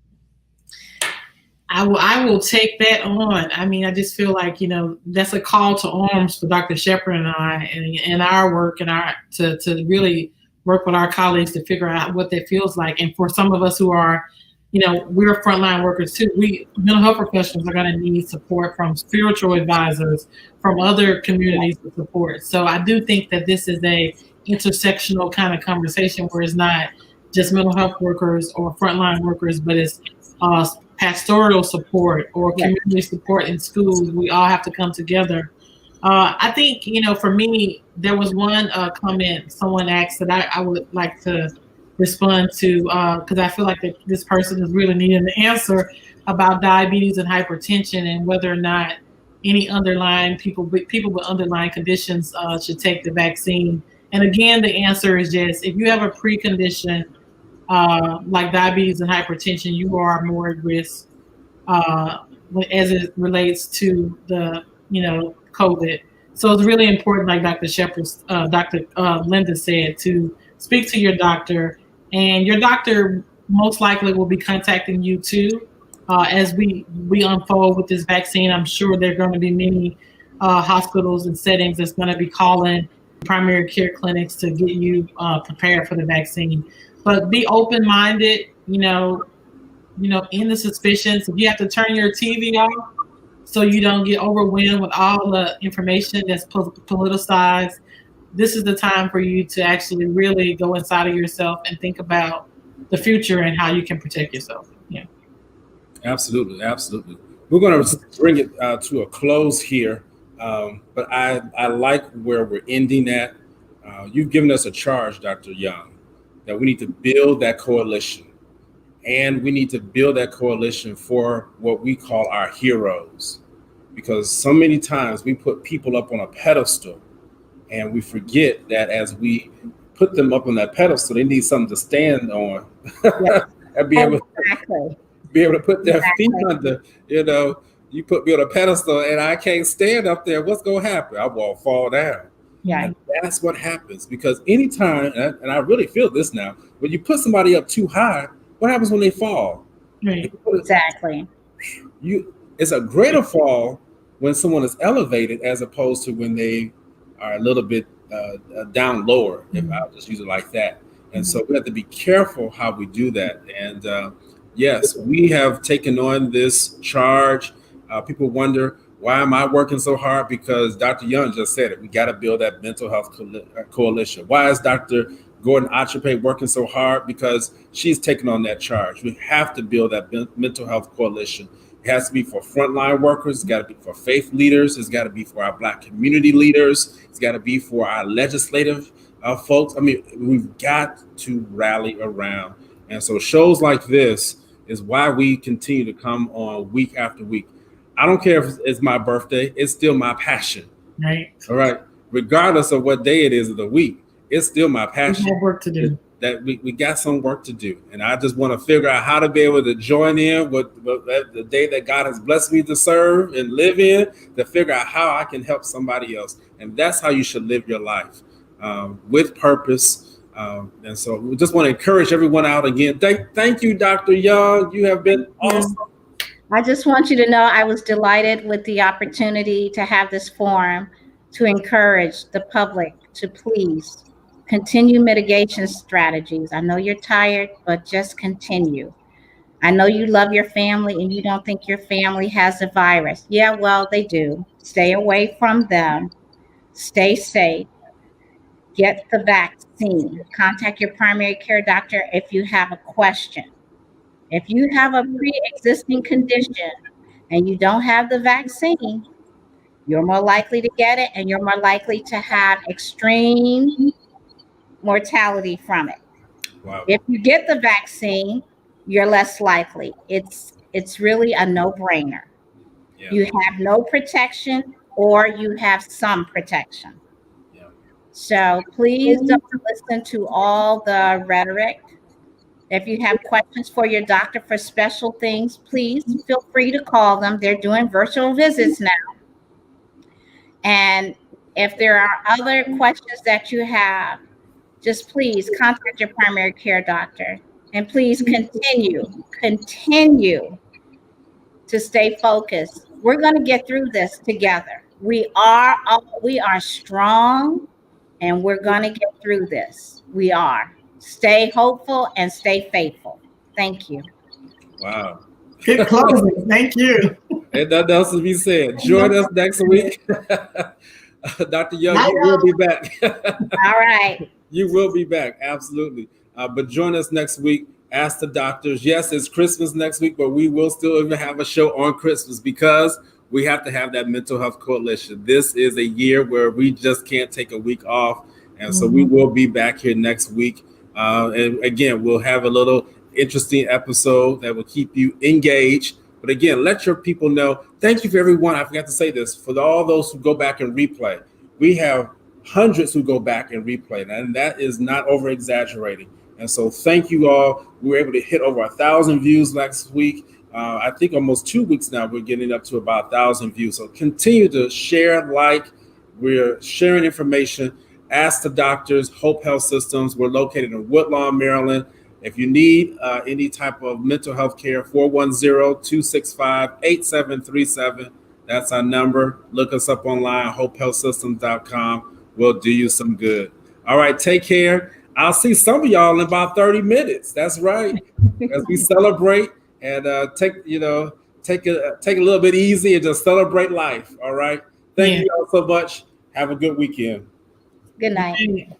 I will take that on. I mean, I just feel like, that's a call to arms for Dr. Shepherd and I and our work and to really work with our colleagues to figure out what that feels like. And for some of us who are, we're frontline workers too. Mental health professionals are going to need support from spiritual advisors, from other communities of support. So I do think that this is a intersectional kind of conversation where it's not just mental health workers or frontline workers, but it's pastoral support or community support in schools. We all have to come together. I think, for me, there was one comment someone asked that I would like to respond to, because I feel like that this person is really needing an answer about diabetes and hypertension and whether or not any underlying people with underlying conditions should take the vaccine. And again, the answer is yes. If you have a precondition like diabetes and hypertension, you are more at risk as it relates to the, COVID. So it's really important, like Dr. Shepherd, Dr. Linda said, to speak to your doctor, and your doctor most likely will be contacting you too as we unfold with this vaccine. I'm sure there are going to be many hospitals and settings that's going to be calling primary care clinics to get you prepared for the vaccine. But be open-minded, in the suspicions. If you have to turn your TV off so you don't get overwhelmed with all the information that's politicized, this is the time for you to actually really go inside of yourself and think about the future and how you can protect yourself. Yeah. Absolutely. We're going to bring it to a close here, but I like where we're ending at. You've given us a charge, Dr. Young, that we need to build that coalition, and we need to build that coalition for what we call our heroes, because so many times we put people up on a pedestal, and we forget that as we put them up on that pedestal, they need something to stand on. Yes, and exactly. be able to put their feet Exactly. under. You put me on a pedestal and I can't stand up there. What's going to happen? I will fall down. Yeah. And that's what happens, because anytime, and I really feel this now, when you put somebody up too high, what happens when they fall? Right. Exactly. It's a greater fall when someone is elevated as opposed to when they are a little bit down lower, if I'll just use it like that. And so we have to be careful how we do that. And yes, we have taken on this charge. People wonder, why am I working so hard? Because Dr. Young just said it. We got to build that mental health coalition. Why is Dr. Gordon Achepe working so hard? Because she's taken on that charge. We have to build that mental health coalition. It has to be for frontline workers. It's got to be for faith leaders. It's got to be for our Black community leaders. It's got to be for our legislative folks. I mean, we've got to rally around. And so shows like this is why we continue to come on week after week. I don't care if it's my birthday. It's still my passion. Right. All right. Regardless of what day it is of the week, it's still my passion. We have work to do. That we got some work to do. And I just want to figure out how to be able to join in with the day that God has blessed me to serve and live in, to figure out how I can help somebody else. And that's how you should live your life, with purpose. And so we just want to encourage everyone out again. Thank you, Dr. Young. You have been awesome. I just want you to know I was delighted with the opportunity to have this forum to encourage the public to please continue mitigation strategies. I know you're tired, but just continue. I know you love your family and you don't think your family has the virus. Yeah, well, they do. Stay away from them. Stay safe. Get the vaccine. Contact your primary care doctor if you have a question. If you have a pre-existing condition and you don't have the vaccine, you're more likely to get it and you're more likely to have extreme mortality from it. Wow. If you get the vaccine, you're less likely. It's really a no-brainer. Yeah. You have no protection or you have some protection. Yeah. So please don't listen to all the rhetoric. If you have questions for your doctor for special things, please feel free to call them. They're doing virtual visits now. And if there are other questions that you have, just please contact your primary care doctor. And please continue to stay focused. We're going to get through this together. We are strong and we're going to get through this. We are. Stay hopeful and stay faithful. Thank you. Wow. Good closing. Thank you. And nothing else to be said. Join us next week. Dr. Young, you will be back. All right. You will be back. Absolutely. But join us next week. Ask the doctors. Yes, it's Christmas next week, but we will still even have a show on Christmas because we have to have that mental health coalition. This is a year where we just can't take a week off. And so we will be back here next week. And again, we'll have a little interesting episode that will keep you engaged. But again, let your people know. Thank you for everyone. I forgot to say this. For all those who go back and replay, we have hundreds who go back and replay. And that is not over exaggerating. And so thank you all. We were able to hit over 1,000 views last week. I think almost 2 weeks now, we're getting up to about 1,000 views. So continue to share, like, we're sharing information. Ask the doctors, Hope Health Systems. We're located in Woodlawn, Maryland. If you need any type of mental health care, 410-265-8737. That's our number. Look us up online, hopehealthsystems.com. We'll do you some good. All right, take care. I'll see some of y'all in about 30 minutes. That's right. As we celebrate and take a little bit easy and just celebrate life. All right. Thank you all so much. Have a good weekend. Good night.